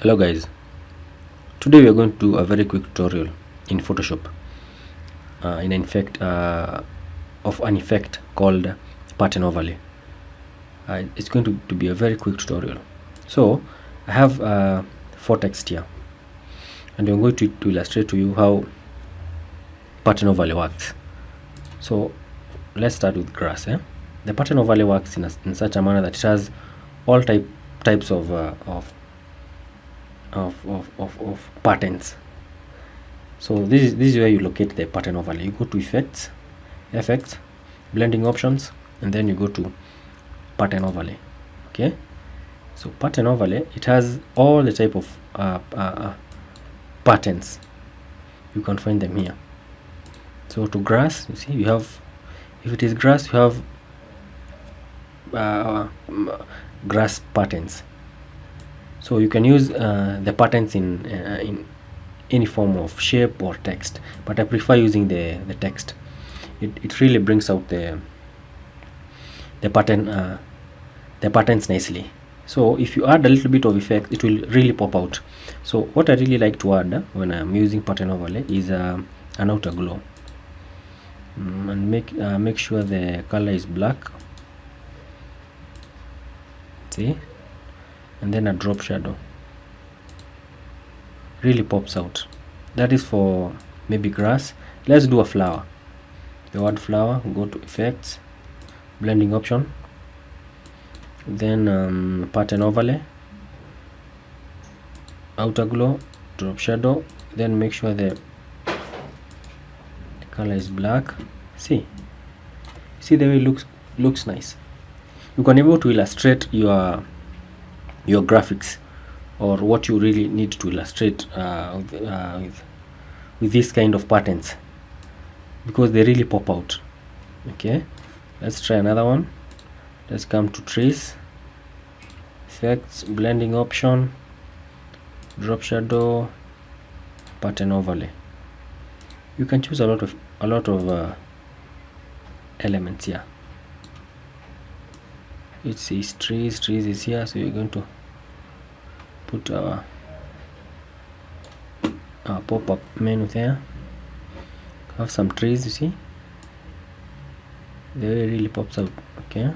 Hello guys, today we are going to do a very quick tutorial in Photoshop in an effect of an effect called pattern overlay. It's going to be a very quick tutorial. So I have four text here and I'm going to illustrate to you how pattern overlay works. So let's start with grass. The pattern overlay works in such a manner that it has all types of patterns. So this is where you locate the pattern overlay. You go to effects, blending options, and then you go to pattern overlay. Okay, so pattern overlay, it has all the type of patterns. You can find them here. So to grass, you see, you have, if it is grass, you have grass patterns. So you can use the patterns in any form of shape or text, but I prefer using the text. It really brings out the patterns nicely. So if you add a little bit of effect, it will really pop out. So what I really like to add when I'm using pattern overlay is an outer glow, and make sure the color is black. See, and then a drop shadow really pops out. That is for maybe grass. Let's do a flower. The word flower, go to effects, blending option, then pattern overlay, outer glow, drop shadow, then make sure the color is black. See the way it looks nice. You can be able to illustrate your graphics or what you really need to illustrate with this kind of patterns, because they really pop out. Okay, let's try another one. Let's come to trees, effects, blending option, drop shadow, pattern overlay. You can choose a lot of elements here. It says trees is here, so you're going to put our pop-up menu there. Have some trees, you see the way it really pops out. Okay,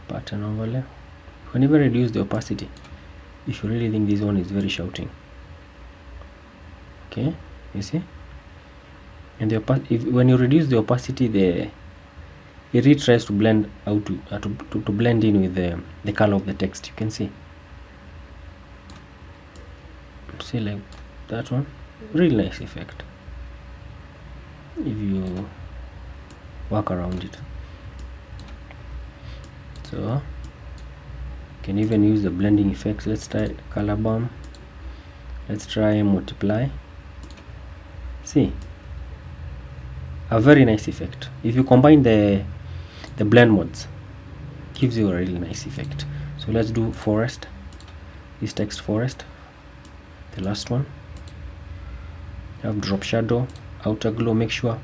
pattern overlay. You can even reduce the opacity if you really think this one is very shouting. Okay, you see, and when you reduce the opacity, it really tries to blend out to blend in with the color of the text. You can see like that one. Really nice effect if you work around it. So you can even use the blending effects. Let's try color bomb. Let's try multiply. See, a very nice effect. If you combine the blend modes, gives you a really nice effect. So let's do forest, this text forest, the last one. Have drop shadow, outer glow. Make sure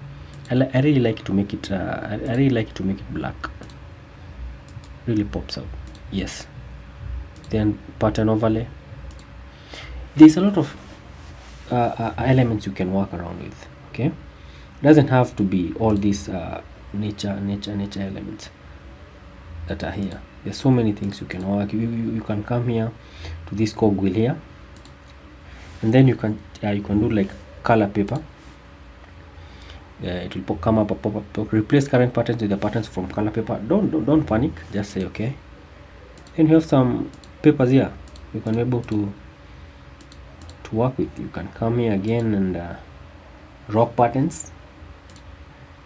I really like to make it black. Really pops out. Yes. Then pattern overlay. There's a lot of elements you can work around with. Okay, doesn't have to be all these nature elements that are here. There's so many things you can work. You can come here to this cogwheel here, and then you can do like color paper. It will come up a pop-up. Replace current patterns with the patterns from color paper. Don't panic, just say okay. Then you have some papers here you can be able to work with. You can come here again and rock patterns,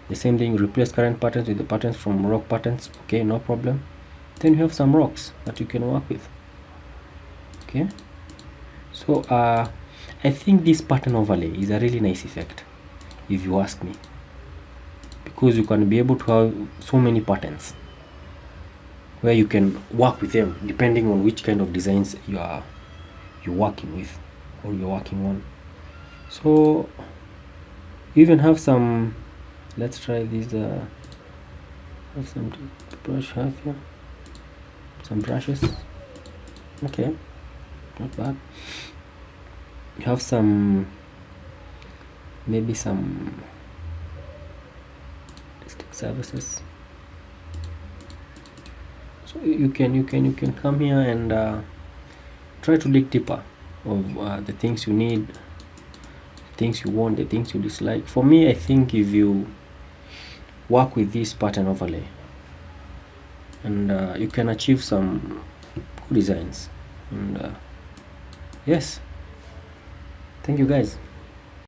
the same thing. Replace current patterns with the patterns from rock patterns. Okay, no problem. Then you have some rocks that you can work with. Okay, so I think this pattern overlay is a really nice effect, if you ask me, because you can be able to have so many patterns where you can work with them depending on which kind of designs you're working with or you're working on. So you even have some, let's try this Have some brush have here, some brushes. Okay, not bad. You have some, maybe some stick services. So you can come here and try to dig deeper of the things you need, things you want, the things you dislike. For me, I think if you work with this pattern overlay, and you can achieve some good designs. And yes, thank you guys.